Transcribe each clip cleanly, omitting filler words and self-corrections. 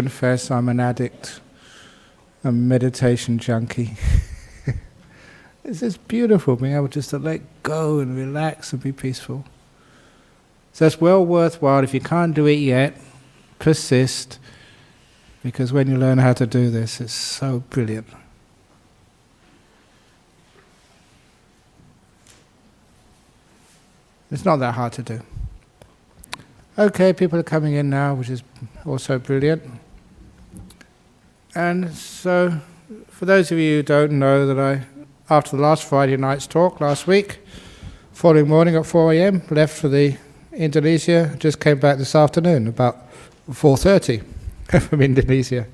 Confess I'm an addict, a meditation junkie. It's just beautiful being able just to let go and relax and be peaceful. So it's well worthwhile. If you can't do it yet, persist, because when you learn how to do this, it's so brilliant. It's not that hard to do. Okay, people are coming in now, which is also brilliant. And so, for those of you who don't know, that after the last Friday night's talk last week, following morning at 4 a.m, left for Indonesia, just came back this afternoon, about 4:30 from Indonesia.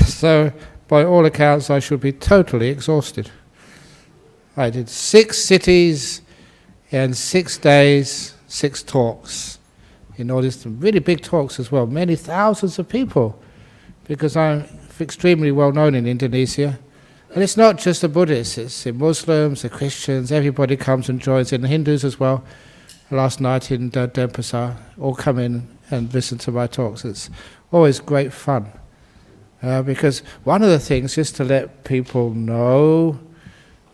So, by all accounts, I should be totally exhausted. I did 6 cities in 6 days, 6 talks. Some really big talks as well, many thousands of people, because I'm extremely well known in Indonesia. And it's not just the Buddhists, it's the Muslims, the Christians, everybody comes and joins in, the Hindus as well. Last night in Denpasar, all come in and listen to my talks. It's always great fun. Because one of the things, just to let people know,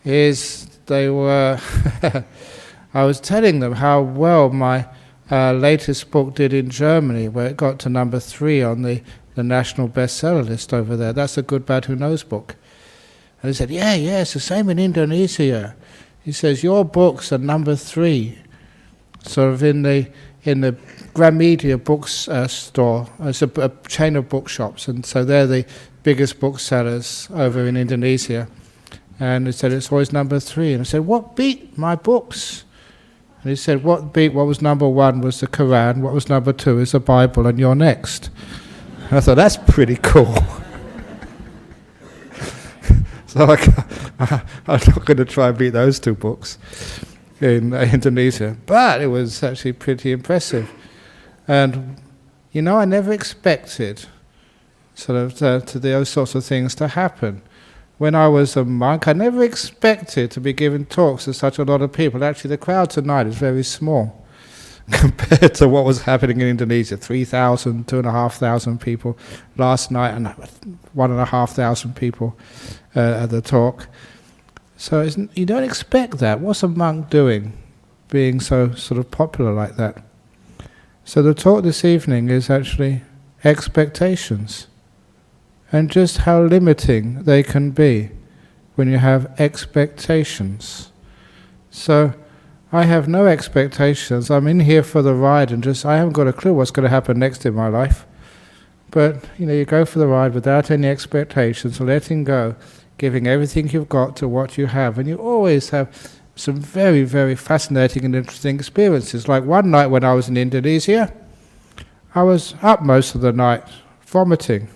is I was telling them how well my latest book did in Germany, where it got to number 3 on the national bestseller list over there. That's the Good Bad Who Knows book. And he said, yeah, it's the same in Indonesia. He says, your books are number 3, sort of in the Gramedia books store. It's a chain of bookshops, and so they're the biggest booksellers over in Indonesia. And he said, it's always number 3. And I said, what beat my books? And he said, what was number 1 was the Quran, what was number 2 is the Bible, and you're next. And I thought, that's pretty cool. So I'm not going to try and beat those 2 books in Indonesia. But it was actually pretty impressive. And, I never expected to those sorts of things to happen. When I was a monk, I never expected to be giving talks to such a lot of people. Actually, the crowd tonight is very small compared to what was happening in Indonesia. 3,000, 2,500 people last night, and 1,500 people at the talk. So you don't expect that. What's a monk doing, being so sort of popular like that? So the talk this evening is actually expectations, and just how limiting they can be when you have expectations. So I have no expectations. I'm in here for the ride, and I haven't got a clue what's going to happen next in my life. But you go for the ride without any expectations, letting go, giving everything you've got to what you have, and you always have some very, very fascinating and interesting experiences. Like one night when I was in Indonesia, I was up most of the night vomiting.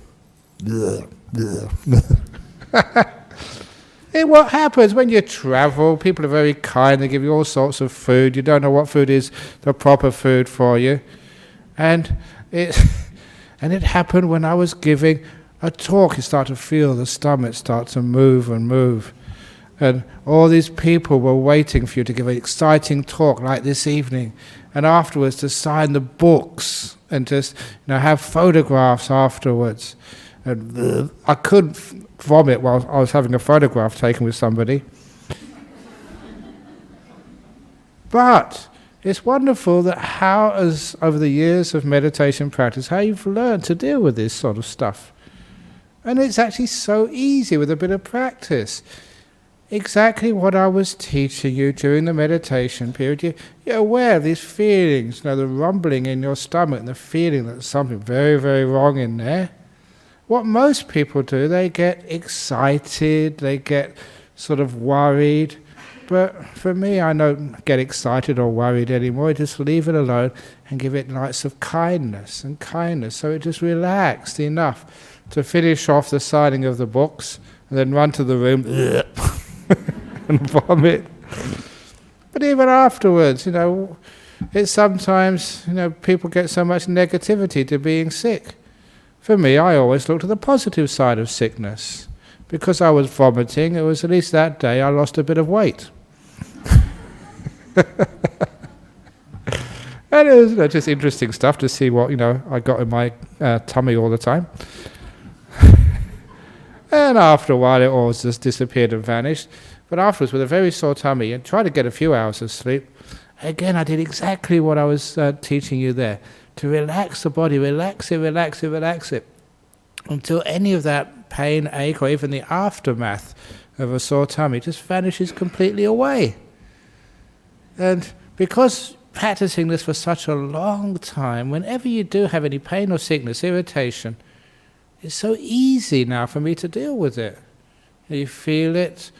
What happens when you travel? People are very kind, they give you all sorts of food. You don't know what food is the proper food for you. And it happened when I was giving a talk. You start to feel the stomach start to move and move. And all these people were waiting for you to give an exciting talk like this evening. And afterwards to sign the books and just have photographs afterwards. And I couldn't vomit while I was having a photograph taken with somebody. But it's wonderful that over the years of meditation practice, how you've learned to deal with this sort of stuff. And it's actually so easy with a bit of practice. Exactly what I was teaching you during the meditation period. You're aware of these feelings, the rumbling in your stomach and the feeling that there's something very, very wrong in there. What most people do, they get excited, they get sort of worried. But for me, I don't get excited or worried anymore. I just leave it alone and give it lights of kindness and kindness. So it just relaxed enough to finish off the signing of the books and then run to the room and vomit. But even afterwards, it's sometimes, people get so much negativity to being sick. For me, I always look to the positive side of sickness. Because I was vomiting, it was at least that day I lost a bit of weight. And it was just interesting stuff to see what I got in my tummy all the time. And after a while, it all just disappeared and vanished. But afterwards, with a very sore tummy, and tried to get a few hours of sleep, again, I did exactly what I was teaching you there. To relax the body, relax it, until any of that pain, ache, or even the aftermath of a sore tummy just vanishes completely away. And because practicing this for such a long time, whenever you do have any pain or sickness, irritation, it's so easy now for me to deal with it. You feel it,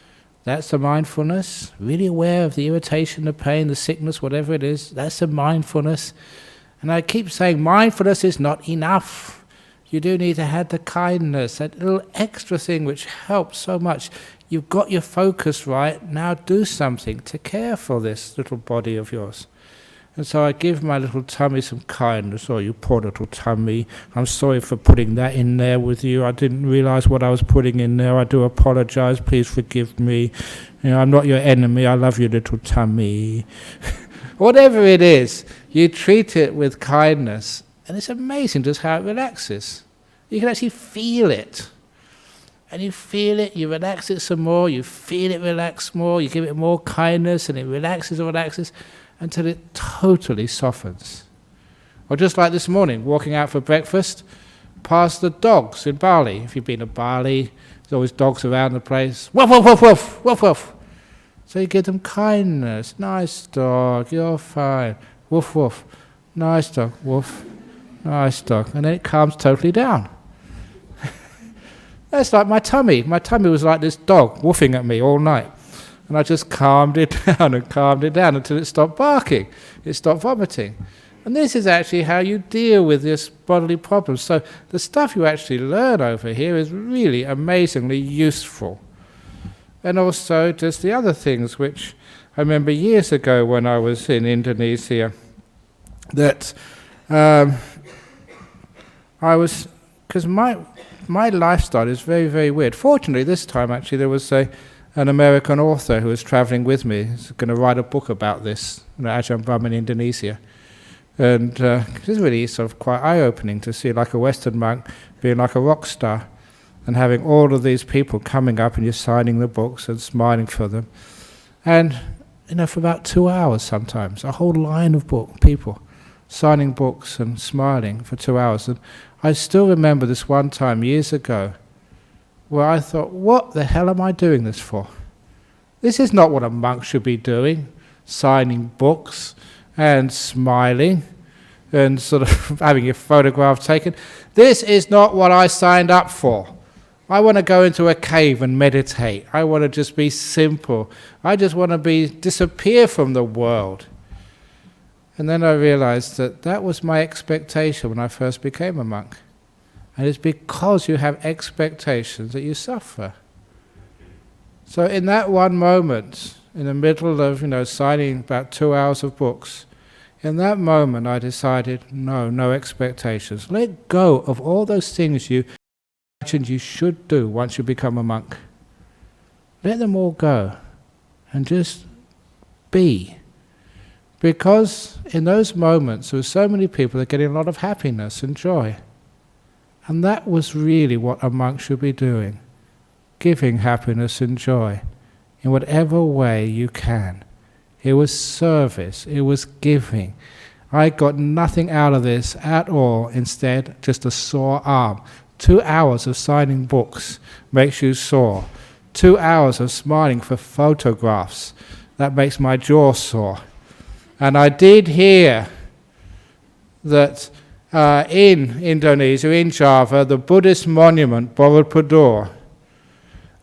that's the mindfulness, really aware of the irritation, the pain, the sickness, whatever it is, that's the mindfulness. And I keep saying mindfulness is not enough. You do need to have the kindness, that little extra thing which helps so much. You've got your focus right, now do something to care for this little body of yours. And so I give my little tummy some kindness. Oh, you poor little tummy, I'm sorry for putting that in there with you. I didn't realize what I was putting in there. I do apologize, please forgive me. I'm not your enemy, I love you, little tummy. Whatever it is, you treat it with kindness, and it's amazing just how it relaxes. You can actually feel it. And you feel it, you relax it some more, you feel it relax more, you give it more kindness, and it relaxes and relaxes, until it totally softens. Or just like this morning, walking out for breakfast, past the dogs in Bali. If you've been to Bali, there's always dogs around the place. Woof, woof, woof, woof, woof, woof. So you give them kindness. Nice dog, you're fine. Woof, woof. Nice dog, woof. Nice dog. And then it calms totally down. That's like my tummy. My tummy was like this dog woofing at me all night. And I just calmed it down until it stopped barking. It stopped vomiting. And this is actually how you deal with this bodily problem. So the stuff you actually learn over here is really amazingly useful. And also just the other things which I remember years ago when I was in Indonesia, that I was, because my lifestyle is very, very weird. Fortunately, this time actually there was an American author who was traveling with me. He's going to write a book about this, Ajahn Brahm in Indonesia. And it's really sort of quite eye-opening to see like a Western monk being like a rock star and having all of these people coming up and you're signing the books and smiling for them. And, for about 2 hours sometimes, a whole line of people signing books and smiling for 2 hours. And I still remember this one time years ago where I thought, what the hell am I doing this for? This is not what a monk should be doing, signing books and smiling and sort of having your photograph taken. This is not what I signed up for. I want to go into a cave and meditate. I want to just be simple. I just want to disappear from the world. And then I realized that was my expectation when I first became a monk. And it's because you have expectations that you suffer. So in that one moment, in the middle of signing about 2 hours of books, in that moment I decided, no expectations. Let go of all those things you imagined you should do once you become a monk. Let them all go and just be. Because in those moments there were so many people that are getting a lot of happiness and joy. And that was really what a monk should be doing, giving happiness and joy in whatever way you can. It was service, it was giving. I got nothing out of this at all, instead just a sore arm. 2 hours of signing books makes you sore. 2 hours of smiling for photographs, that makes my jaw sore. And I did hear that in Indonesia, in Java, the Buddhist monument, Borobudur,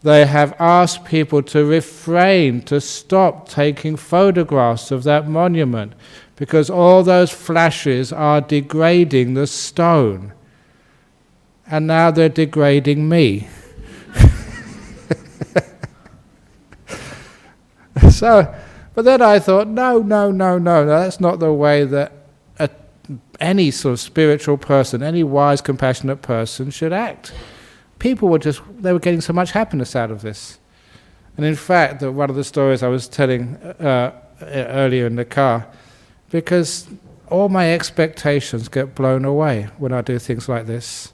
they have asked people to refrain, to stop taking photographs of that monument, because all those flashes are degrading the stone. And now they're degrading me. But then I thought, no, that's not the way that any sort of spiritual person, any wise, compassionate person should act. People they were getting so much happiness out of this. And in fact, one of the stories I was telling earlier in the car, because all my expectations get blown away when I do things like this.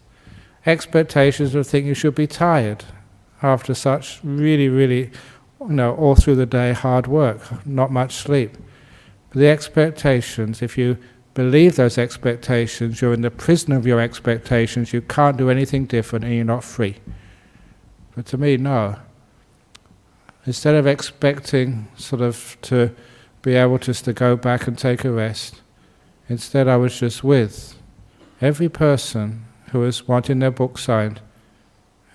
Expectations of thinking you should be tired after such really, all through the day hard work, not much sleep. But the expectations, if you believe those expectations, you're in the prison of your expectations, you can't do anything different and you're not free. But to me, no. Instead of expecting to be able just to go back and take a rest, instead I was just with every person who was wanting their book signed,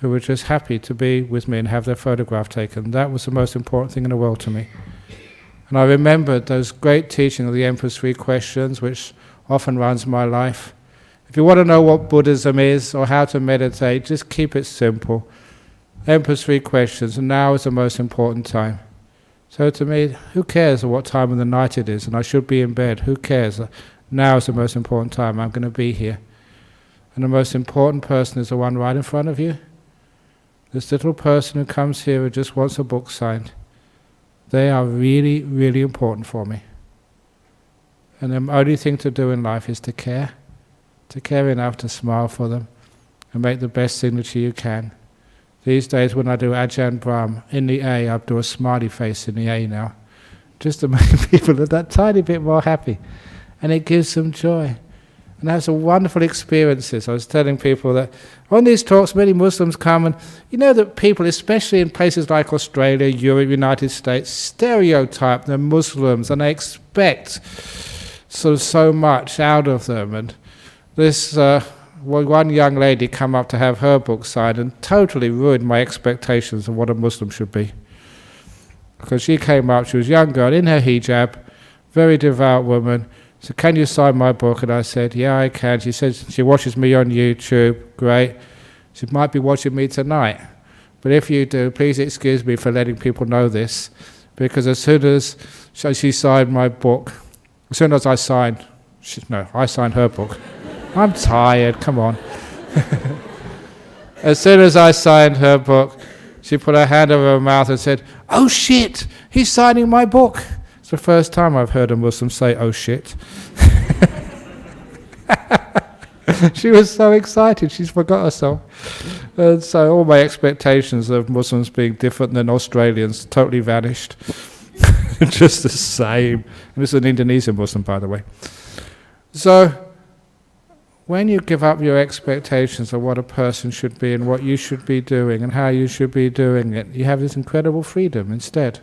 who were just happy to be with me and have their photograph taken. That was the most important thing in the world to me. And I remembered those great teachings of the Emperor's Three Questions, which often runs my life. If you want to know what Buddhism is or how to meditate, just keep it simple. Emperor's Three Questions, and now is the most important time. So to me, who cares what time of the night it is, and I should be in bed, who cares? Now is the most important time, I'm going to be here. And the most important person is the one right in front of you. This little person who comes here who just wants a book signed. They are really important for me. And the only thing to do in life is to care enough to smile for them and make the best signature you can. These days when I do Ajahn Brahm in the A, I do a smiley face in the A now, just to make people that tiny bit more happy. And it gives them joy. And that's a wonderful experiences. I was telling people that on these talks many Muslims come, and you know that people, especially in places like Australia, Europe, United States, stereotype the Muslims and they expect so much out of them. And this one young lady come up to have her book signed and totally ruined my expectations of what a Muslim should be. Because she came up, she was a young girl in her hijab, very devout woman. So can you sign my book? And I said, yeah, I can. She said she watches me on YouTube. Great. She might be watching me tonight. But if you do, please excuse me for letting people know this. Because as soon as she signed my book, as soon as I signed, I signed her book. I'm tired, come on. As soon as I signed her book, she put her hand over her mouth and said, oh shit, he's signing my book. It's the first time I've heard a Muslim say, oh shit. She was so excited, she's forgot herself. And so all my expectations of Muslims being different than Australians totally vanished. Just the same. And this is an Indonesian Muslim, by the way. So, when you give up your expectations of what a person should be and what you should be doing and how you should be doing it, you have this incredible freedom instead.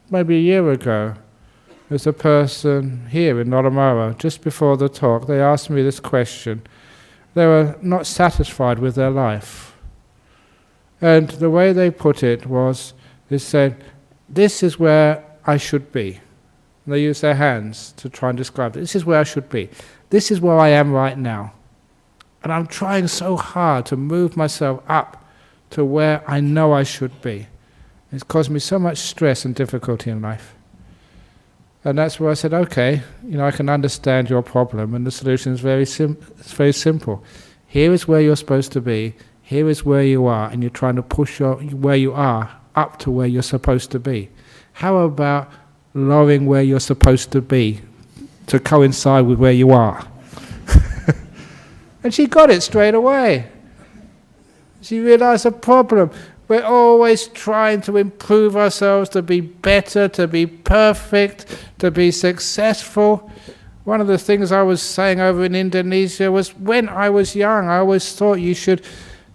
Maybe a year ago, there's a person here in Noramara, just before the talk, they asked me this question. They were not satisfied with their life. And the way they put it was, they said, this is where I should be. And they used their hands to try and describe it. This is where I should be. This is where I am right now. And I'm trying so hard to move myself up to where I know I should be. It's caused me so much stress and difficulty in life. And that's where I said, okay, I can understand your problem, and the solution is very simple. Here is where you're supposed to be, here is where you are, and you're trying to push where you are up to where you're supposed to be. How about lowering where you're supposed to be to coincide with where you are? And she got it straight away. She realized the problem. We're always trying to improve ourselves, to be better, to be perfect, to be successful. One of the things I was saying over in Indonesia was, when I was young, I always thought you should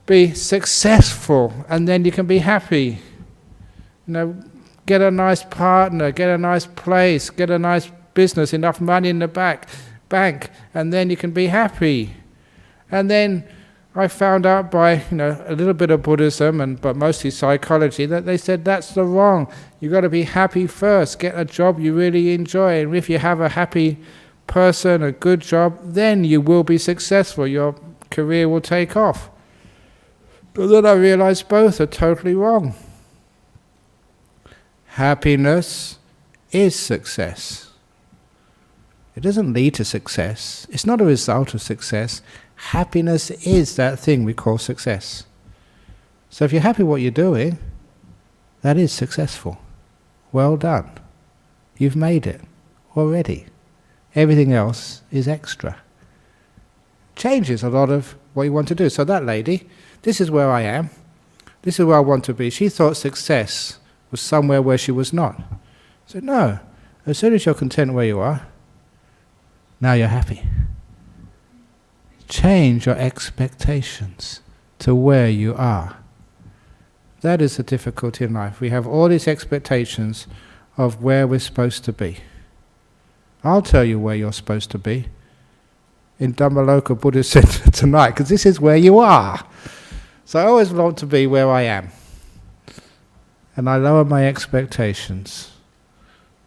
be successful and then you can be happy. Get a nice partner, get a nice place, get a nice business, enough money in the bank, and then you can be happy. And then I found out by a little bit of Buddhism but mostly psychology that they said that's the wrong. You've got to be happy first. Get a job you really enjoy, and if you have a happy person, a good job, then you will be successful. Your career will take off. But then I realized both are totally wrong. Happiness is success. It doesn't lead to success. It's not a result of success. Happiness is that thing we call success. So if you're happy with what you're doing, that is successful. Well done. You've made it. already. Everything else is extra. Changes a lot of what you want to do. So that lady, this is where I am. This is where I want to be. She thought success was somewhere where she was not. So no, as soon as you're content where you are, now you're happy. Change your expectations to where you are. That is the difficulty in life. We have all these expectations of where we're supposed to be. I'll tell you where you're supposed to be in Dhammaloka Buddhist Center tonight, because this is where you are. So I always want to be where I am. And I lower my expectations,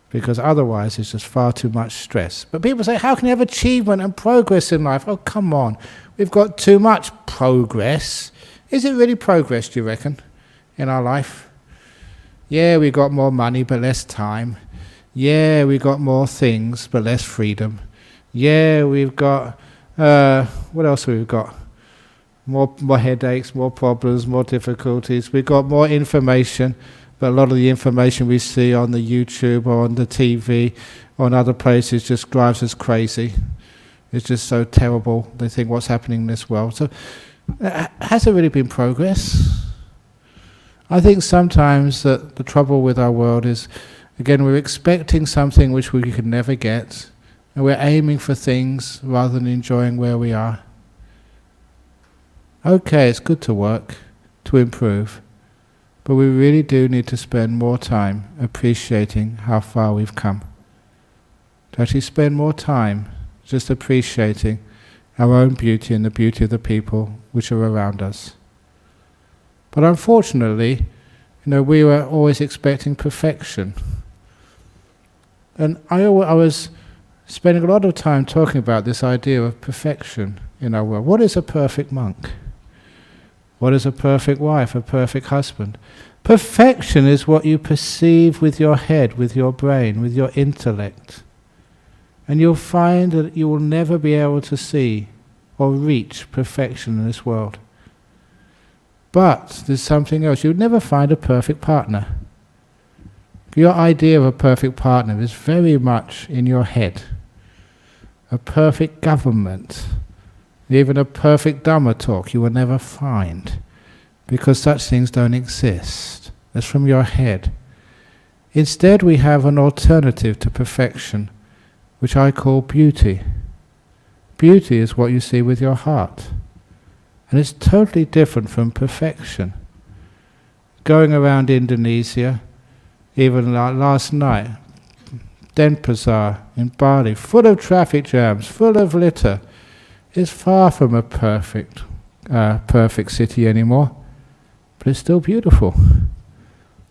because otherwise it's just far too much stress. But people say, how can you have achievement and progress in life? Oh, come on. We've got too much progress. Is it really progress, do you reckon, in our life? Yeah, we got more money but less time. Yeah, we got more things but less freedom. Yeah, we've got, what else have we got? More headaches, more problems, more difficulties. We've got more information, but a lot of the information we see on the YouTube or on the TV or on other places just drives us crazy. It's just so terrible. They think what's happening in this world. So has there really been progress? I think sometimes that the trouble with our world is, again, we're expecting something which we could never get, and we're aiming for things rather than enjoying where we are. Okay, it's good to work, to improve, but we really do need to spend more time appreciating how far we've come. To actually spend more time just appreciating our own beauty and the beauty of the people which are around us. But unfortunately, we were always expecting perfection. And I was spending a lot of time talking about this idea of perfection in our world. What is a perfect monk? What is a perfect wife, a perfect husband? Perfection is what you perceive with your head, with your brain, with your intellect. And you'll find that you will never be able to see or reach perfection in this world. But there's something else. You'll never find a perfect partner. Your idea of a perfect partner is very much in your head. A perfect government, even a perfect Dhamma talk, you will never find, because such things don't exist. That's from your head. Instead, we have an alternative to perfection, which I call beauty. Beauty is what you see with your heart. And it's totally different from perfection. Going around Indonesia, even like last night, Denpasar in Bali, full of traffic jams, full of litter, is far from a perfect city anymore, but it's still beautiful.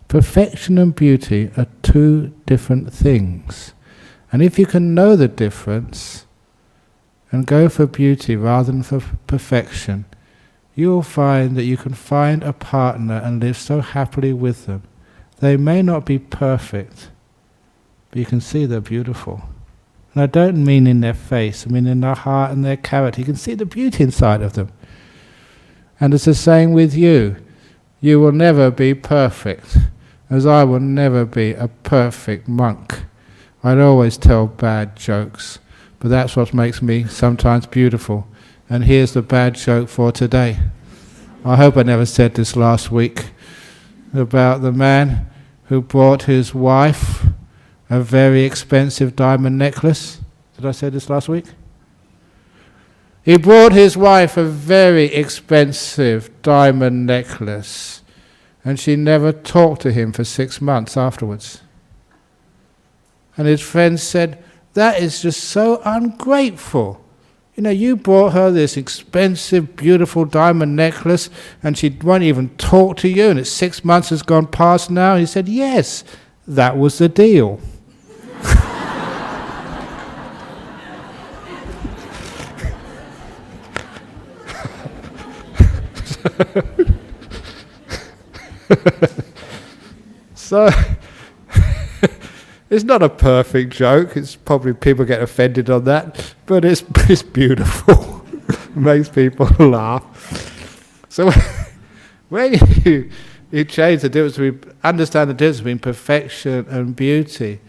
Perfection and beauty are two different things. And if you can know the difference and go for beauty rather than for perfection, you will find that you can find a partner and live so happily with them. They may not be perfect, but you can see they're beautiful. And I don't mean in their face, I mean in their heart and their character. You can see the beauty inside of them. And it's the same with you. You will never be perfect, as I will never be a perfect monk. I'd always tell bad jokes, but that's what makes me sometimes beautiful. And here's the bad joke for today. I hope I never said this last week, about the man who brought his wife a very expensive diamond necklace. Did I say this last week? He brought his wife a very expensive diamond necklace, and she never talked to him for 6 months afterwards. And his friends said, that is just so ungrateful. You brought her this expensive, beautiful diamond necklace, and she won't even talk to you, and it's 6 months has gone past now. He said, yes, that was the deal. So, it's not a perfect joke. It's probably people get offended on that, but it's beautiful. It makes people laugh. So when you change the difference, understand the difference between perfection and beauty.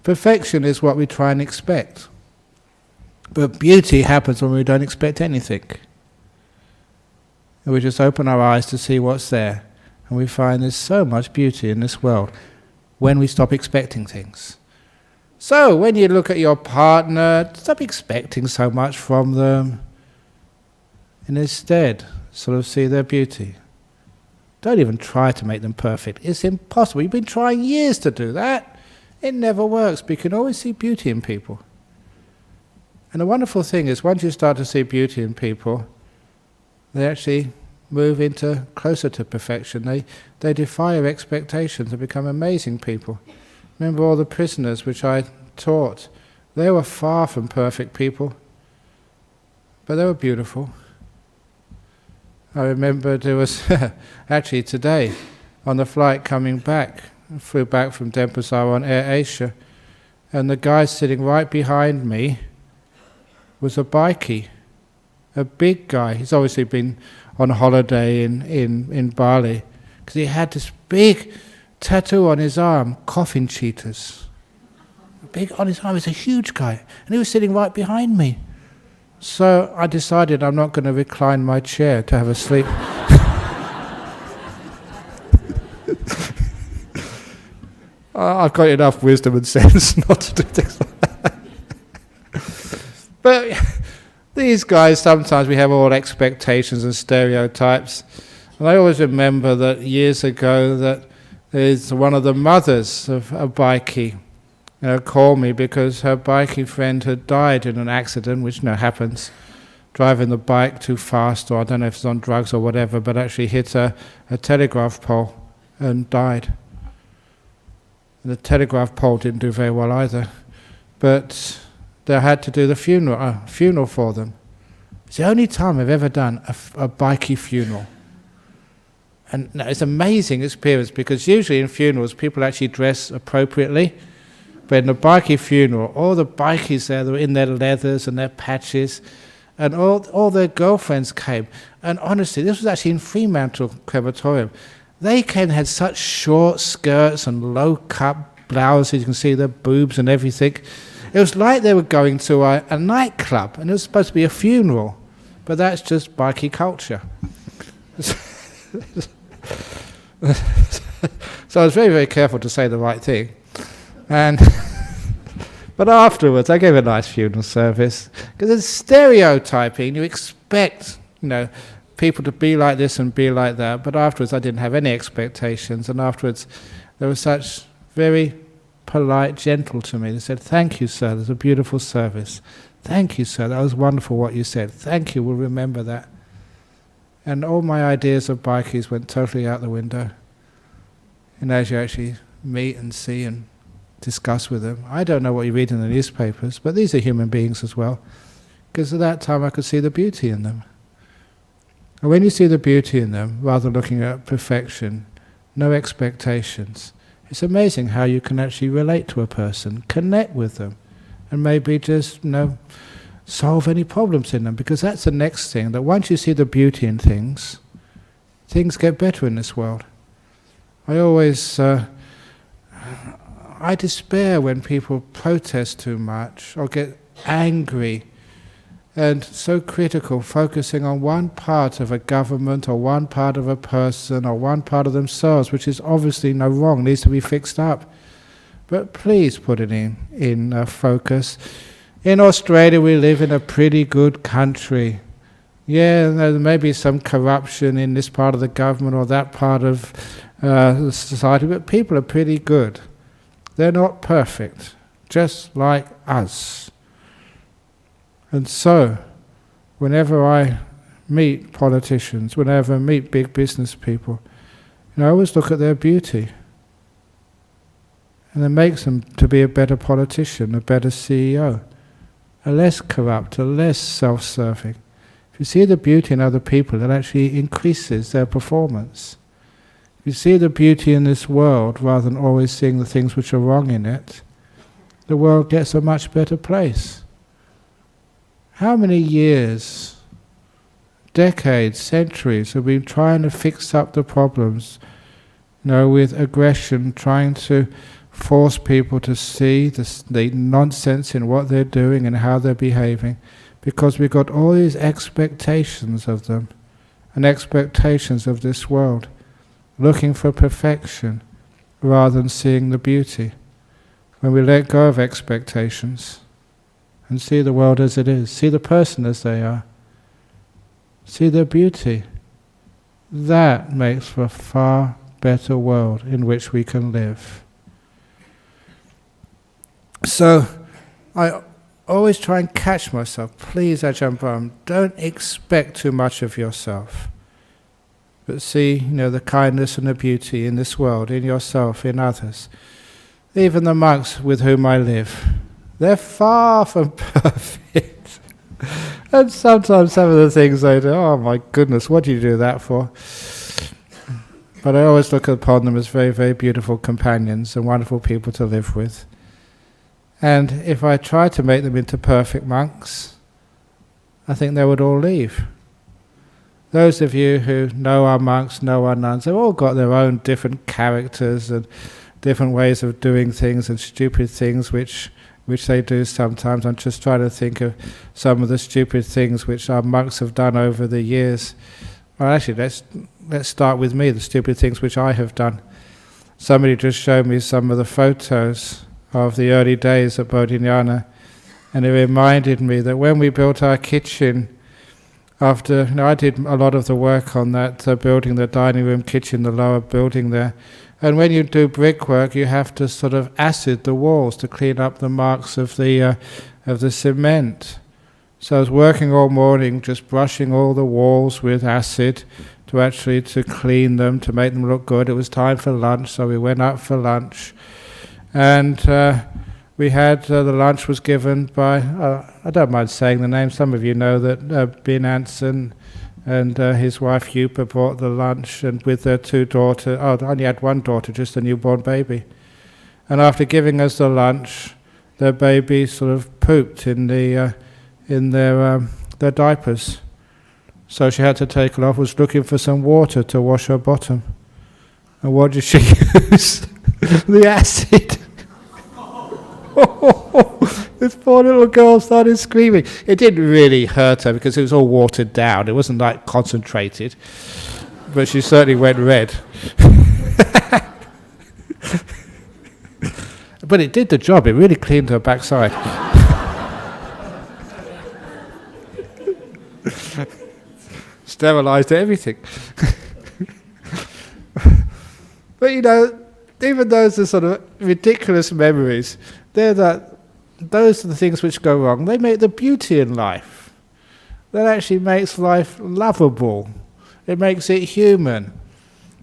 Perfection is what we try and expect. But beauty happens when we don't expect anything. And we just open our eyes to see what's there. And we find there's so much beauty in this world when we stop expecting things. So, when you look at your partner, stop expecting so much from them. And instead, sort of see their beauty. Don't even try to make them perfect. It's impossible. You've been trying years to do that. It never works, but you can always see beauty in people. And the wonderful thing is, once you start to see beauty in people, they actually move into closer to perfection. They defy your expectations and become amazing people. Remember all the prisoners which I taught? They were far from perfect people, but they were beautiful. I remember there was actually today on the flight coming back, I flew back from Denpasar on Air Asia, and the guy sitting right behind me was a bikie, a big guy. He's obviously been on holiday in Bali, because he had this big tattoo on his arm, coffin cheetahs. Big on his arm. He's a huge guy, and he was sitting right behind me. So I decided I'm not going to recline my chair to have a sleep. I've got enough wisdom and sense not to do things like that. But these guys, sometimes we have all expectations and stereotypes. And I always remember that years ago that there's one of the mothers of a bikie called me because her bikie friend had died in an accident, which happens, driving the bike too fast, or I don't know if it's on drugs or whatever, but actually hit a telegraph pole and died. And the telegraph pole didn't do very well either, but they had to do the funeral for them. It's the only time I've ever done a bikie funeral. And it's an amazing experience, because usually in funerals people actually dress appropriately. But in a bikie funeral, all the bikies there, they were in their leathers and their patches, and all their girlfriends came. And honestly, this was actually in Fremantle crematorium. They came and had such short skirts and low-cut blouses. You can see their boobs and everything. It was like they were going to a nightclub, and it was supposed to be a funeral. But that's just bikie culture. So I was very, very careful to say the right thing. But afterwards, I gave a nice funeral service, because it's stereotyping. You expect, people to be like this and be like that. But afterwards, I didn't have any expectations. And afterwards, they were such very polite, gentle to me. They said, "Thank you, sir. There's a beautiful service. Thank you, sir. That was wonderful what you said. Thank you. We'll remember that." And all my ideas of bikies went totally out the window. And as you actually meet and see and discuss with them, I don't know what you read in the newspapers, but these are human beings as well, because at that time I could see the beauty in them. And when you see the beauty in them, rather than looking at perfection, no expectations, it's amazing how you can actually relate to a person, connect with them, and maybe just solve any problems in them, because that's the next thing, that once you see the beauty in things, things get better in this world. I always I despair when people protest too much or get angry and so critical, focusing on one part of a government or one part of a person or one part of themselves, which is obviously no wrong, needs to be fixed up. But please put it in focus. In Australia we live in a pretty good country. Yeah, there may be some corruption in this part of the government or that part of the society, but people are pretty good. They're not perfect, just like us. And so, whenever I meet politicians, whenever I meet big business people, I always look at their beauty. And it makes them to be a better politician, a better CEO, a less corrupt, a less self-serving. If you see the beauty in other people, it actually increases their performance. If you see the beauty in this world, rather than always seeing the things which are wrong in it, the world gets a much better place. How many years, decades, centuries have been trying to fix up the problems, with aggression, trying to force people to see the nonsense in what they're doing and how they're behaving, because we've got all these expectations of them and expectations of this world, looking for perfection rather than seeing the beauty. When we let go of expectations and see the world as it is, see the person as they are, see their beauty, that makes for a far better world in which we can live. So I always try and catch myself. Please, Ajahn Brahm, don't expect too much of yourself, but see, the kindness and the beauty in this world, in yourself, in others. Even the monks with whom I live, they're far from perfect. And sometimes some of the things they do, oh my goodness, what do you do that for? But I always look upon them as very, very beautiful companions and wonderful people to live with. And if I try to make them into perfect monks, I think they would all leave. Those of you who know our monks, know our nuns, they've all got their own different characters and different ways of doing things and stupid things which they do sometimes. I'm just trying to think of some of the stupid things which our monks have done over the years. Well, actually, let's start with me, the stupid things which I have done. Somebody just showed me some of the photos of the early days at Bodhinyana, and it reminded me that when we built our kitchen, after I did a lot of the work on that building, the dining room kitchen, the lower building there, and when you do brickwork, you have to sort of acid the walls to clean up the marks of the cement. So I was working all morning, just brushing all the walls with acid to clean them, to make them look good. It was time for lunch, so we went out for lunch. And we had, the lunch was given by, I don't mind saying the name, some of you know that Bin Anson and his wife Yupa brought the lunch, and with their two daughters, they only had one daughter, just a newborn baby. And after giving us the lunch, their baby sort of pooped in their diapers. So she had to take it off, was looking for some water to wash her bottom. And what did she use? The acid. This poor little girl started screaming. It didn't really hurt her because it was all watered down. It wasn't like concentrated. But she certainly went red. But it did the job. It really cleaned her backside. Sterilized everything. But even those are sort of ridiculous memories. Those are the things which go wrong. They make the beauty in life. That actually makes life lovable. It makes it human.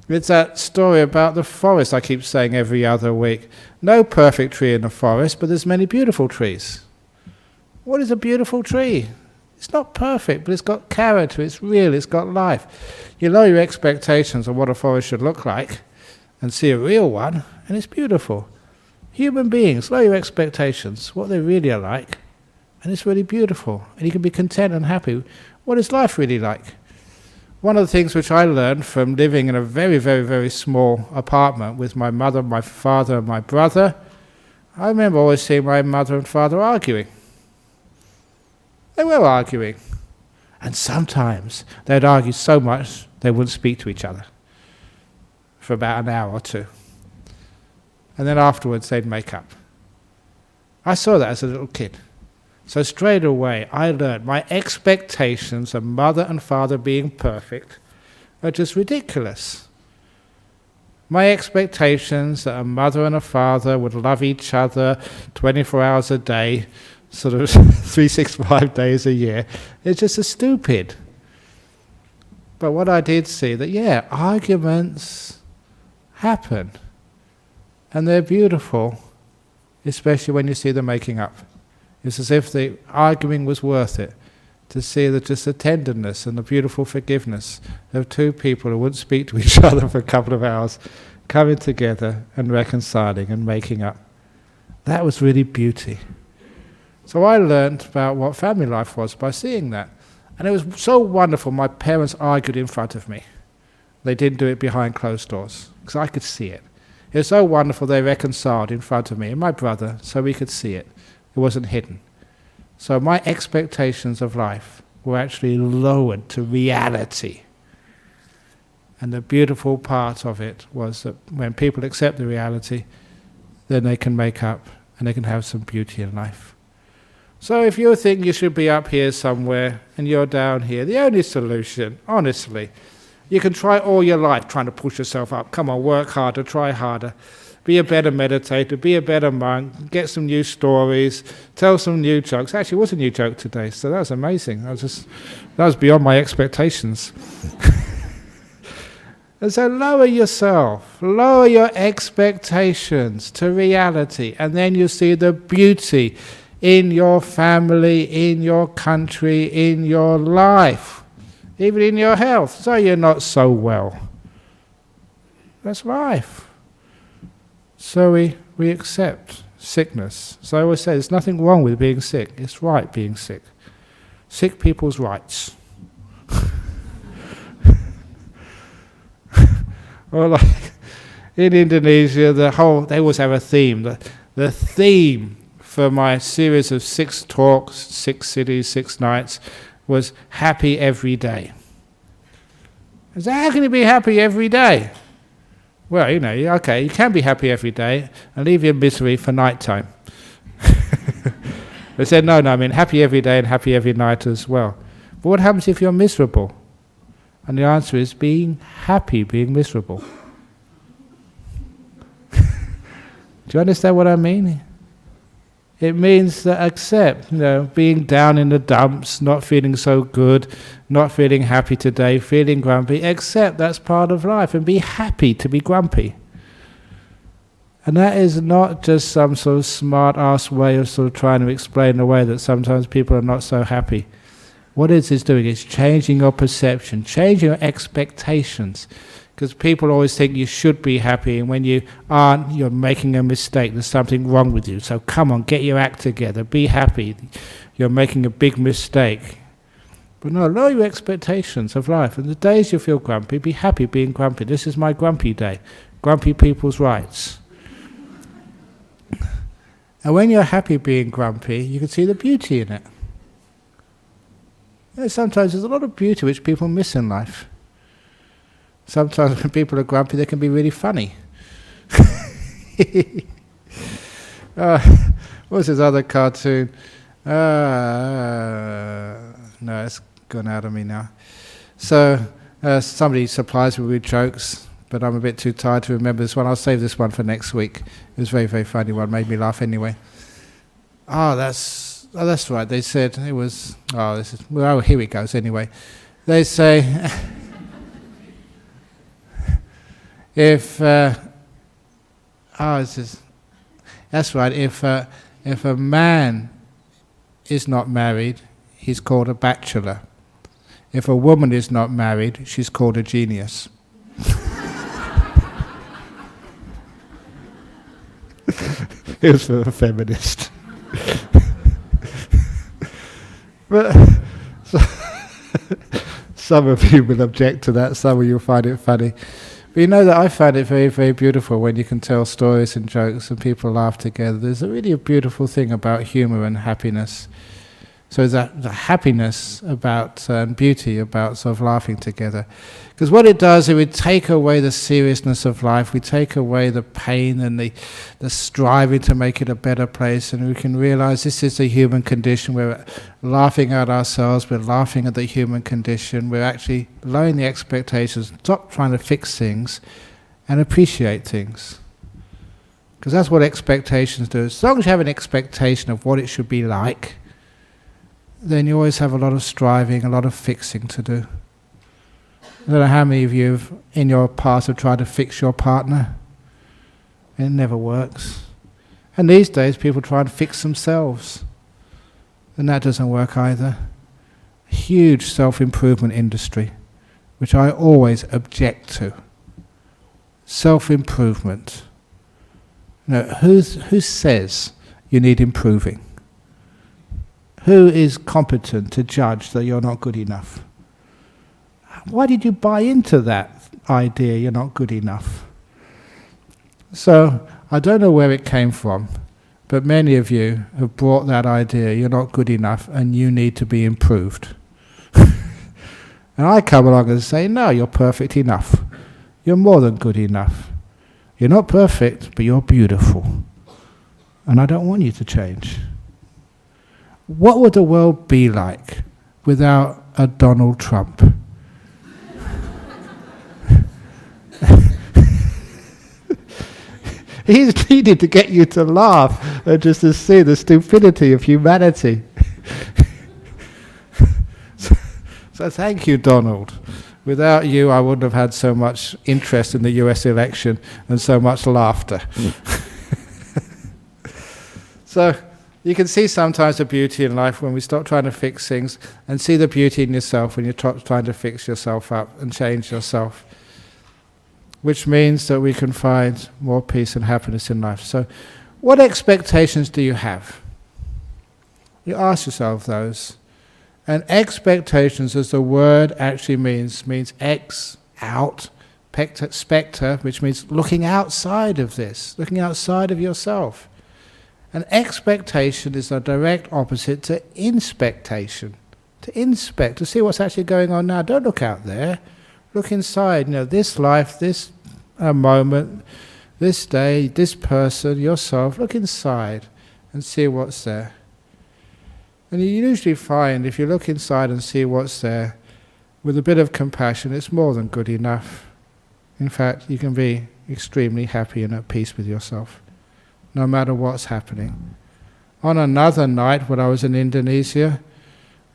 It's that story about the forest I keep saying every other week. No perfect tree in the forest, but there's many beautiful trees. What is a beautiful tree? It's not perfect, but it's got character, it's real, it's got life. You lower your expectations of what a forest should look like and see a real one, and it's beautiful. Human beings, lower your expectations, what they really are like, and it's really beautiful. And you can be content and happy. What is life really like? One of the things which I learned from living in a very, very, very small apartment with my mother, my father, and my brother, I remember always seeing my mother and father arguing. They were arguing. And sometimes they'd argue so much they wouldn't speak to each other for about an hour or two. And then afterwards they'd make up. I saw that as a little kid. So straight away I learned my expectations of mother and father being perfect are just ridiculous. My expectations that a mother and a father would love each other 24 hours a day, sort of 365 days a year, is just as stupid. But what I did see, that arguments happen. And they're beautiful, especially when you see them making up. It's as if the arguing was worth it, to see just the tenderness and the beautiful forgiveness of two people who wouldn't speak to each other for a couple of hours, coming together and reconciling and making up. That was really beauty. So I learned about what family life was by seeing that. And it was so wonderful. My parents argued in front of me. They didn't do it behind closed doors, because I could see it. It's so wonderful they reconciled in front of me and my brother, so we could see it. It wasn't hidden. So my expectations of life were actually lowered to reality. And the beautiful part of it was that when people accept the reality, then they can make up and they can have some beauty in life. So if you think you should be up here somewhere and you're down here, the only solution, honestly, you can try all your life trying to push yourself up. Come on, work harder, try harder. Be a better meditator, be a better monk, get some new stories, tell some new jokes. Actually, it was a new joke today, so that was amazing. That was beyond my expectations. And so lower yourself, lower your expectations to reality, and then you see the beauty in your family, in your country, in your life, even in your health. So you're not so well. That's life. So we accept sickness. So I always say there's nothing wrong with being sick. It's right being sick. Sick people's rights. Or like in Indonesia, they always have a theme. The theme for my series of 6 talks, 6 cities, 6 nights, was happy every day. I said, how can you be happy every day? Well, okay, you can be happy every day and leave your misery for night time. They said, no, I mean happy every day and happy every night as well. But what happens if you're miserable? And the answer is being happy, being miserable. Do you understand what I mean? It means that accept, being down in the dumps, not feeling so good, not feeling happy today, feeling grumpy. Accept that's part of life and be happy to be grumpy. And that is not just some sort of smart-ass way of sort of trying to explain the way that sometimes people are not so happy. What it is doing is changing your perception, changing your expectations. Because people always think you should be happy, and when you aren't, you're making a mistake. There's something wrong with you. So come on, get your act together. Be happy. You're making a big mistake. But no, lower your expectations of life. And the days you feel grumpy, be happy being grumpy. This is my grumpy day. Grumpy people's rights. And when you're happy being grumpy, you can see the beauty in it. Sometimes there's a lot of beauty which people miss in life. Sometimes when people are grumpy, they can be really funny. What's his other cartoon? No, it's gone out of me now. So somebody supplies me with jokes, but I'm a bit too tired to remember this one. I'll save this one for next week. It was a very, very funny one. Made me laugh anyway. That's right. They said it was. Here it goes. Anyway, they say. That's right. If a man is not married, he's called a bachelor. If a woman is not married, she's called a genius. It was for a feminist. But some of you will object to that. Some of you will find it funny. But you know that I find it very, very beautiful when you can tell stories and jokes and people laugh together. There's really a beautiful thing about humour and happiness. So there's the happiness about beauty, about sort of laughing together. Because what it does, it would take away the seriousness of life. We take away the pain and the striving to make it a better place. And we can realise this is the human condition. We're laughing at ourselves. We're laughing at the human condition. We're actually lowering the expectations. Stop trying to fix things and appreciate things. Because that's what expectations do. As long as you have an expectation of what it should be like, then you always have a lot of striving, a lot of fixing to do. I don't know how many of you in your past have tried to fix your partner. It never works. And these days people try and fix themselves. And that doesn't work either. A huge self-improvement industry, which I always object to. Self-improvement. Who says you need improving? Who is competent to judge that you're not good enough? Why did you buy into that idea you're not good enough? So, I don't know where it came from, but many of you have brought that idea, you're not good enough and you need to be improved. And I come along and say, no, you're perfect enough. You're more than good enough. You're not perfect, but you're beautiful. And I don't want you to change. What would the world be like without a Donald Trump? He's needed to get you to laugh and just to see the stupidity of humanity. So thank you, Donald. Without you, I wouldn't have had so much interest in the US election and so much laughter. So you can see sometimes the beauty in life when we stop trying to fix things and see the beauty in yourself when you're trying to fix yourself up and change yourself, which means that we can find more peace and happiness in life. So what expectations do you have? You ask yourself those. And expectations, as the word actually means ex, out, spectre, which means looking outside of this, looking outside of yourself. And expectation is the direct opposite to inspectation. To inspect, to see what's actually going on now. Don't look out there. Look inside. This life, this moment, this day, this person, yourself. Look inside and see what's there. And you usually find, if you look inside and see what's there, with a bit of compassion, it's more than good enough. In fact, you can be extremely happy and at peace with yourself, no matter what's happening. On another night, when I was in Indonesia,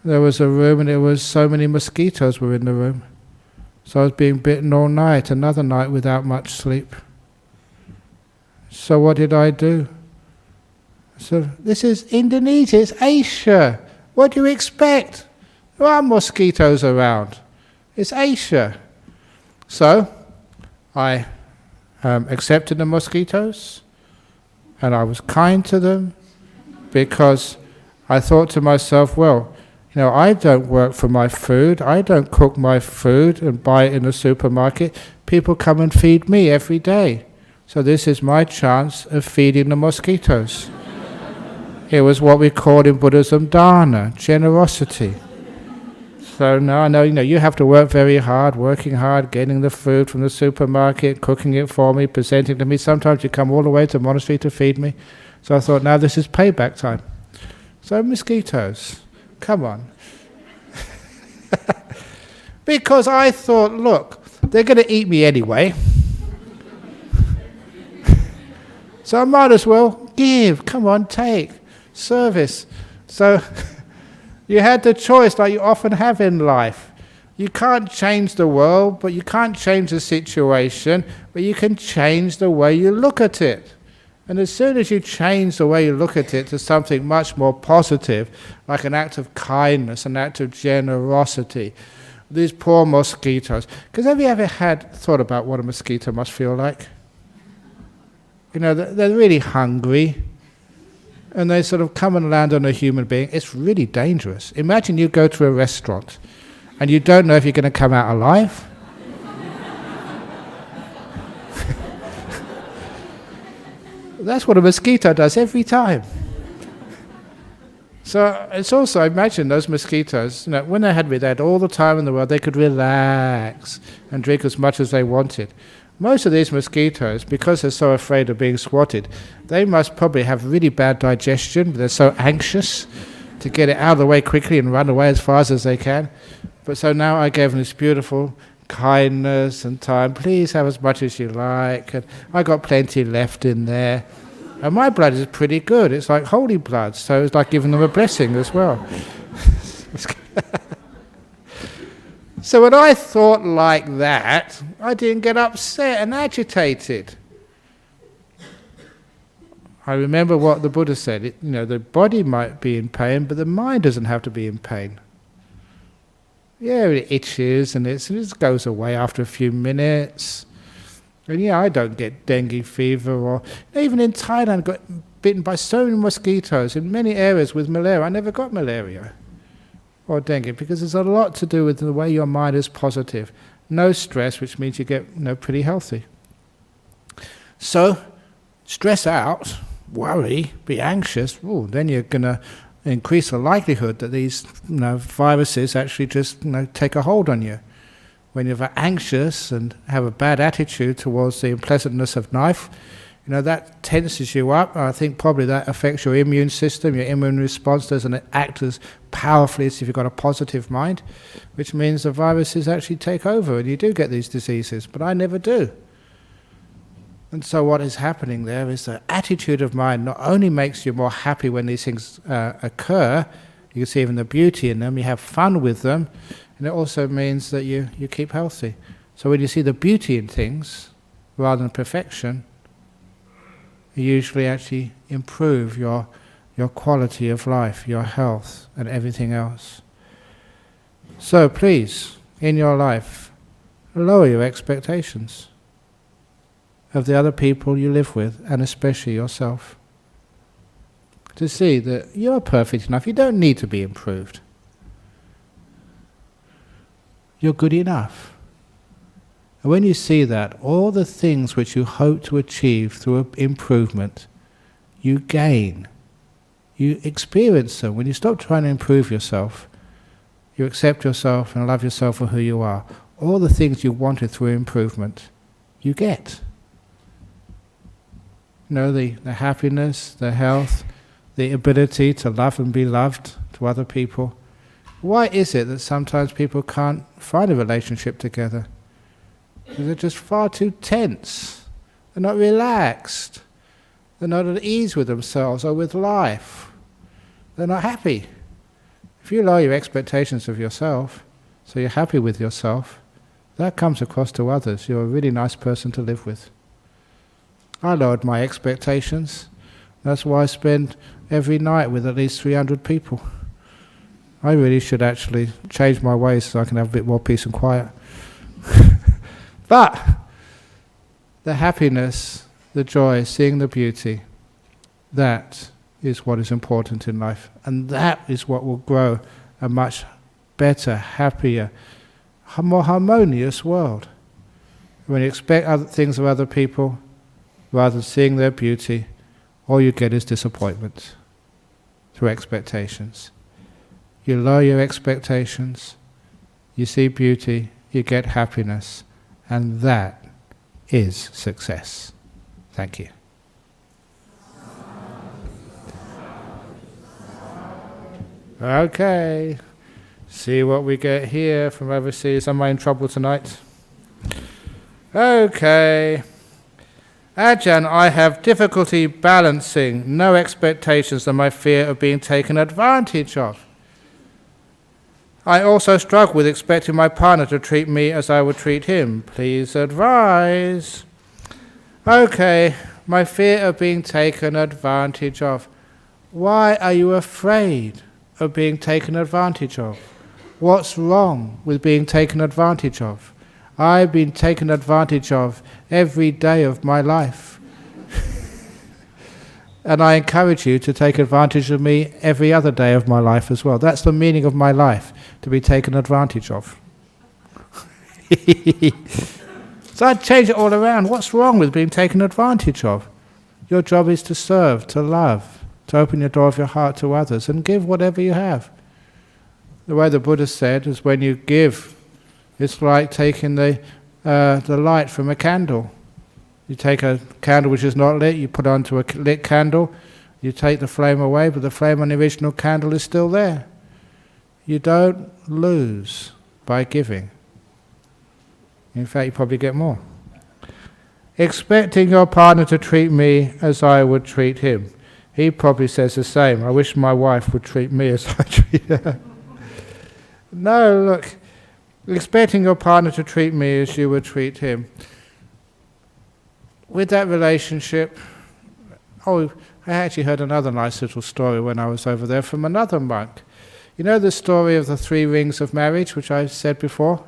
there was a room and it was so many mosquitoes were in the room. So I was being bitten all night, another night without much sleep. So what did I do? So this is Indonesia, it's Asia. What do you expect? There are mosquitoes around. It's Asia. So I accepted the mosquitoes and I was kind to them because I thought to myself, well, I don't work for my food. I don't cook my food and buy it in the supermarket. People come and feed me every day. So this is my chance of feeding the mosquitoes. It was what we called in Buddhism dana, generosity. So now I know, you have to work very hard, working hard, getting the food from the supermarket, cooking it for me, presenting to me. Sometimes you come all the way to the monastery to feed me. So I thought, now this is payback time. So mosquitoes, come on. Because I thought, look, they're going to eat me anyway. So I might as well give, come on, take. Service. So you had the choice like you often have in life. You can't change the world, but you can't change the situation, but you can change the way you look at it. And as soon as you change the way you look at it to something much more positive, like an act of kindness, an act of generosity, these poor mosquitoes. Because have you ever thought about what a mosquito must feel like? They're really hungry. And they sort of come and land on a human being. It's really dangerous. Imagine you go to a restaurant and you don't know if you're going to come out alive. That's what a mosquito does every time. So it's also, imagine those mosquitoes, when they had me, they had all the time in the world, they could relax and drink as much as they wanted. Most of these mosquitoes, because they're so afraid of being swatted, they must probably have really bad digestion. They're so anxious to get it out of the way quickly and run away as fast as they can. But so now I gave them this beautiful kindness and time. Please have as much as you like. And I got plenty left in there. And my blood is pretty good. It's like holy blood. So it's like giving them a blessing as well. So when I thought like that, I didn't get upset and agitated. I remember what the Buddha said. The body might be in pain, but the mind doesn't have to be in pain. Yeah, it itches and it just goes away after a few minutes. And I don't get dengue fever or... Even in Thailand, I got bitten by so many mosquitoes in many areas with malaria. I never got malaria or dengue, because there's a lot to do with the way your mind is positive. No stress, which means you get pretty healthy. So, stress out, worry, be anxious, then you're going to increase the likelihood that these viruses actually just take a hold on you. When you're anxious and have a bad attitude towards the unpleasantness of life, that tenses you up. I think probably that affects your immune system. Your immune response doesn't act as powerfully as if you've got a positive mind, which means the viruses actually take over and you do get these diseases, but I never do. And so what is happening there is the attitude of mind not only makes you more happy when these things occur, you can see even the beauty in them, you have fun with them, and it also means that you keep healthy. So when you see the beauty in things rather than perfection, you usually actually improve your quality of life, your health, and everything else. So please, in your life, lower your expectations of the other people you live with, and especially yourself. To see that you're perfect enough, you don't need to be improved. You're good enough. And when you see that, all the things which you hope to achieve through improvement, you gain. You experience them. When you stop trying to improve yourself, you accept yourself and love yourself for who you are. All the things you wanted through improvement, you get. The happiness, the health, the ability to love and be loved to other people. Why is it that sometimes people can't find a relationship together? Because they're just far too tense. They're not relaxed. They're not at ease with themselves or with life. They're not happy. If you lower your expectations of yourself, so you're happy with yourself, that comes across to others. You're a really nice person to live with. I lowered my expectations. That's why I spend every night with at least 300 people. I really should actually change my ways so I can have a bit more peace and quiet. But the happiness, the joy, seeing the beauty, that is what is important in life. And that is what will grow a much better, happier, more harmonious world. When you expect other things of other people, rather than seeing their beauty, all you get is disappointment through expectations. You lower your expectations, you see beauty, you get happiness, and that is success. Thank you. Okay, see what we get here from overseas. Am I in trouble tonight? Okay. Ajahn, I have difficulty balancing no expectations and my fear of being taken advantage of. I also struggle with expecting my partner to treat me as I would treat him. Please advise. Okay, my fear of being taken advantage of. Why are you afraid of being taken advantage of? What's wrong with being taken advantage of? I've been taken advantage of every day of my life. And I encourage you to take advantage of me every other day of my life as well. That's the meaning of my life, to be taken advantage of. So I'd change it all around. What's wrong with being taken advantage of? Your job is to serve, to love, to open your door of your heart to others and give whatever you have. The way the Buddha said is when you give, it's like taking the light from a candle. You take a candle which is not lit, you put it onto a lit candle, you take the flame away, but the flame on the original candle is still there. You don't lose by giving. In fact, you probably get more. Expecting your partner to treat me as I would treat him. He probably says the same. I wish my wife would treat me as I treat her. No, look. Expecting your partner to treat me as you would treat him. With that relationship, I actually heard another nice little story when I was over there from another monk. You know the story of the 3 rings of marriage, which I've said before?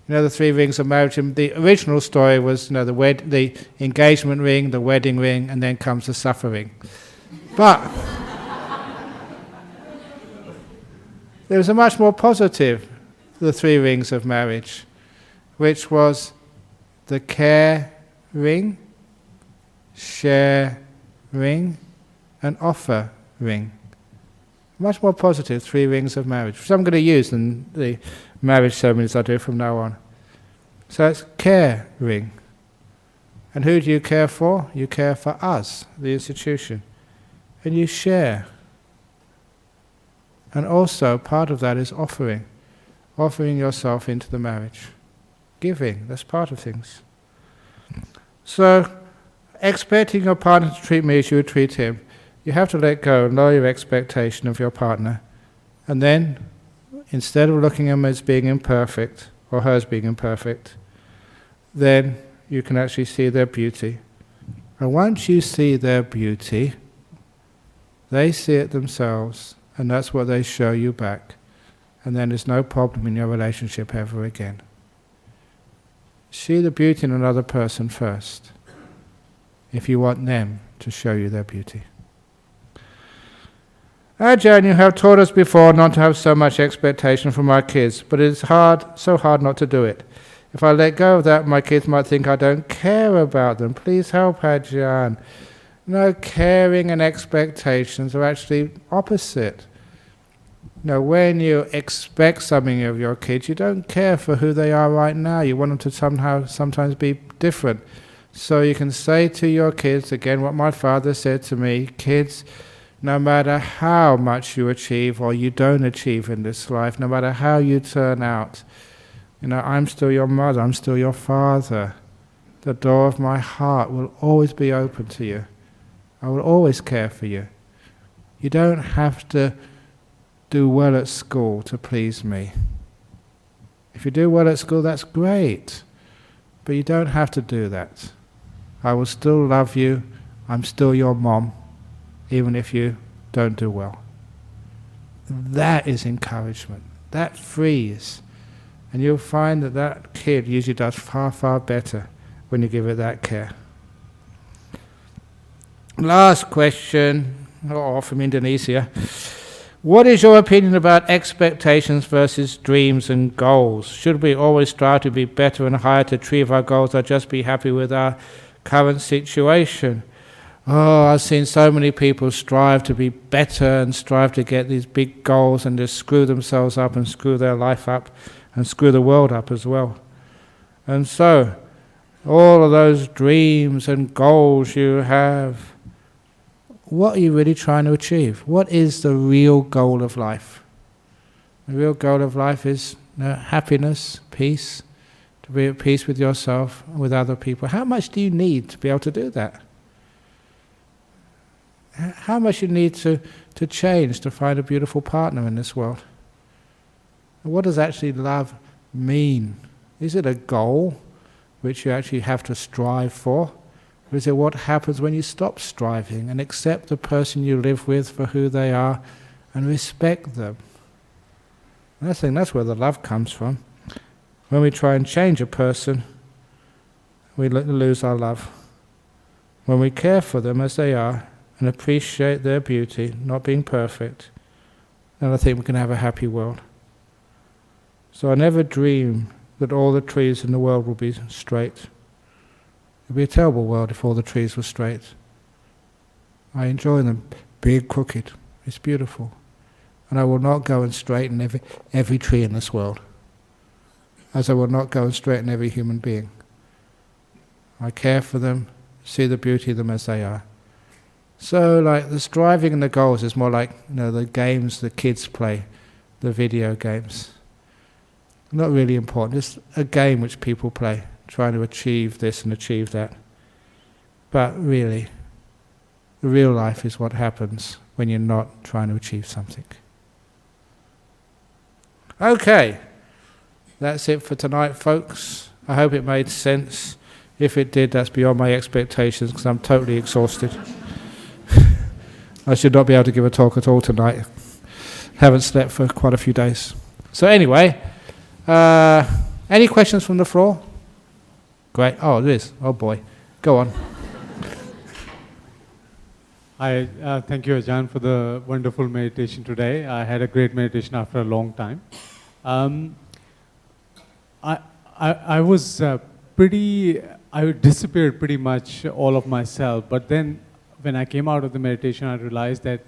You know the 3 rings of marriage? The original story was the engagement ring, the wedding ring, and then comes the suffering. But there was a much more positive, the 3 rings of marriage, which was the care ring, sharing, and offering. Much more positive, 3 rings of marriage, which I'm going to use in the marriage ceremonies I do from now on. So it's caring. And who do you care for? You care for us, the institution. And you share. And also, part of that is offering. Offering yourself into the marriage. Giving, that's part of things. So, expecting your partner to treat me as you would treat him, you have to let go and lower your expectation of your partner. And then, instead of looking at him as being imperfect, or her as being imperfect, then you can actually see their beauty. And once you see their beauty, they see it themselves, and that's what they show you back. And then there's no problem in your relationship ever again. See the beauty in another person first, if you want them to show you their beauty. Ajahn, you have taught us before not to have so much expectation from our kids, but it is so hard not to do it. If I let go of that, my kids might think I don't care about them. Please help, Ajahn. No, caring and expectations are actually opposite. No, when you expect something of your kids, you don't care for who they are right now. You want them to sometimes be different. So you can say to your kids, again, what my father said to me, kids, no matter how much you achieve or you don't achieve in this life, no matter how you turn out, I'm still your mother, I'm still your father. The door of my heart will always be open to you. I will always care for you. You don't have to do well at school to please me. If you do well at school, that's great. But you don't have to do that. I will still love you. I'm still your mom, even if you don't do well. That is encouragement. That frees. And you'll find that that kid usually does far, far better when you give it that care. Last question, from Indonesia. What is your opinion about expectations versus dreams and goals? Should we always strive to be better and higher to achieve our goals, or just be happy with our current situation? Oh, I've seen so many people strive to be better and strive to get these big goals and just screw themselves up and screw their life up and screw the world up as well. And so, all of those dreams and goals you have, what are you really trying to achieve? What is the real goal of life? The real goal of life is happiness, peace, to be at peace with yourself and with other people. How much do you need to be able to do that? How much you need to change to find a beautiful partner in this world? What does actually love mean? Is it a goal which you actually have to strive for? Or is it what happens when you stop striving and accept the person you live with for who they are and respect them? And I think that's where the love comes from. When we try and change a person, we lose our love. When we care for them as they are and appreciate their beauty, not being perfect, then I think we can have a happy world. So I never dream that all the trees in the world will be straight. It would be a terrible world if all the trees were straight. I enjoy them big, crooked. It's beautiful. And I will not go and straighten every tree in this world, as I will not go and straighten every human being. I care for them, see the beauty of them as they are. So like the striving and the goals is more like the games the kids play, the video games. Not really important, it's a game which people play, trying to achieve this and achieve that. But really, the real life is what happens when you're not trying to achieve something. Okay, that's it for tonight, folks. I hope it made sense. If it did, that's beyond my expectations because I'm totally exhausted. I should not be able to give a talk at all tonight. Haven't slept for quite a few days. So anyway, any questions from the floor? Great. Oh, there is. Oh boy. Go on. Hi, thank you, Ajahn, for the wonderful meditation today. I had a great meditation after a long time. I was pretty I disappeared pretty much all of myself. But then when I came out of the meditation, I realized that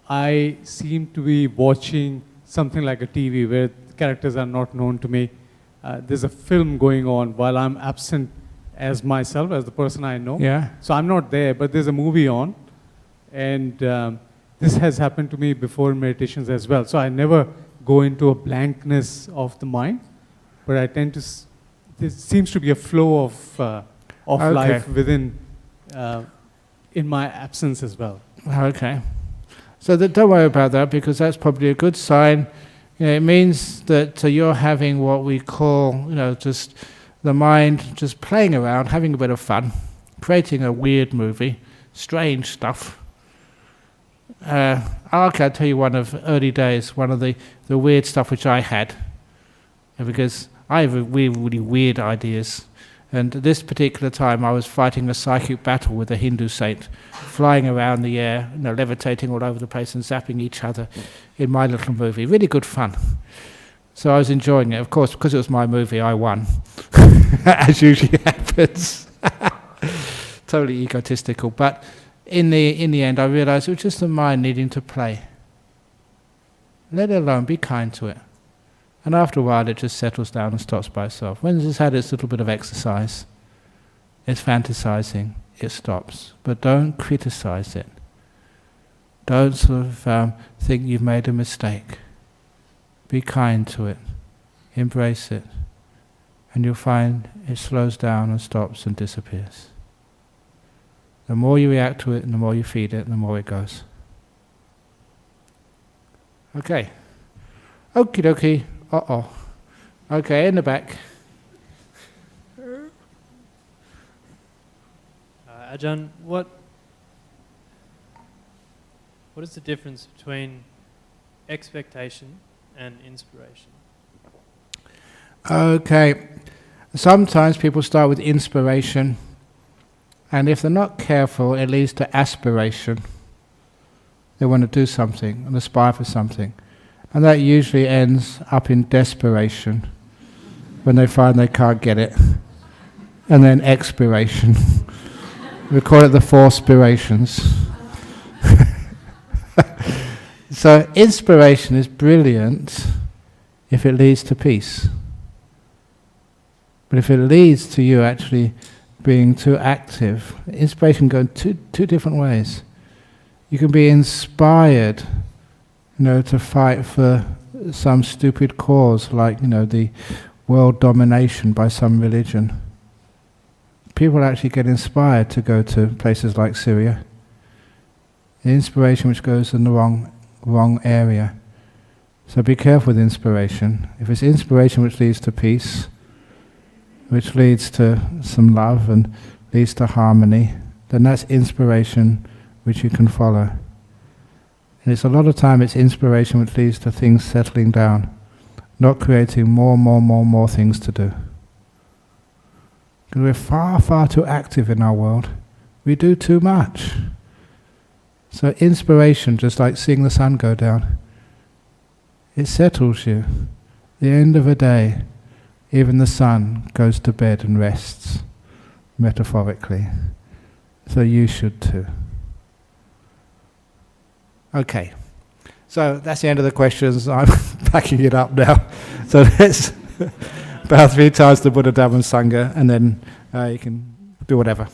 I seem to be watching something like a TV where characters are not known to me. There's a film going on while I'm absent as myself, as the person I know. Yeah. So I'm not there, but there's a movie on. And this has happened to me before in meditations as well. So I never go into a blankness of the mind, but I tend to, there seems to be a flow of Okay. life within, in my absence as well. Okay. So don't worry about that, because that's probably a good sign. You know, it means that you're having what we call, just the mind just playing around, having a bit of fun, creating a weird movie, strange stuff. I'll tell you one of early days, one of the weird stuff which I had, because I have really weird ideas. And at this particular time, I was fighting a psychic battle with a Hindu saint, flying around the air, levitating all over the place and zapping each other in my little movie. Really good fun. So I was enjoying it. Of course, because it was my movie, I won, as usually happens. Totally egotistical. But in the end, I realized it was just the mind needing to play. Let it alone. Be kind to it. And after a while, it just settles down and stops by itself. When it's had its little bit of exercise, it's fantasizing, it stops. But don't criticize it. Don't sort of think you've made a mistake. Be kind to it. Embrace it. And you'll find it slows down and stops and disappears. The more you react to it, and the more you feed it, the more it goes. Okay. Okie dokie. Uh-oh. Okay, in the back. Ajahn, what is the difference between expectation and inspiration? Okay. Sometimes people start with inspiration, and if they're not careful, it leads to aspiration. They want to do something and aspire for something. And that usually ends up in desperation when they find they can't get it. And then expiration. We call it the four spirations. So inspiration is brilliant if it leads to peace. But if it leads to you actually being too active, inspiration can go in two different ways. You can be inspired, to fight for some stupid cause, like, the world domination by some religion. People actually get inspired to go to places like Syria. The inspiration which goes in the wrong area. So be careful with inspiration. If it's inspiration which leads to peace, which leads to some love and leads to harmony, then that's inspiration which you can follow. And it's a lot of time it's inspiration which leads to things settling down, not creating more things to do. Because we're far too active in our world. We do too much. So inspiration, just like seeing the sun go down, it settles you. At the end of a day, even the sun goes to bed and rests, metaphorically. So you should too. Okay, so that's the end of the questions. I'm packing it up now. So let's bow 3 times to Buddha, Dhamma and Sangha, and then you can do whatever.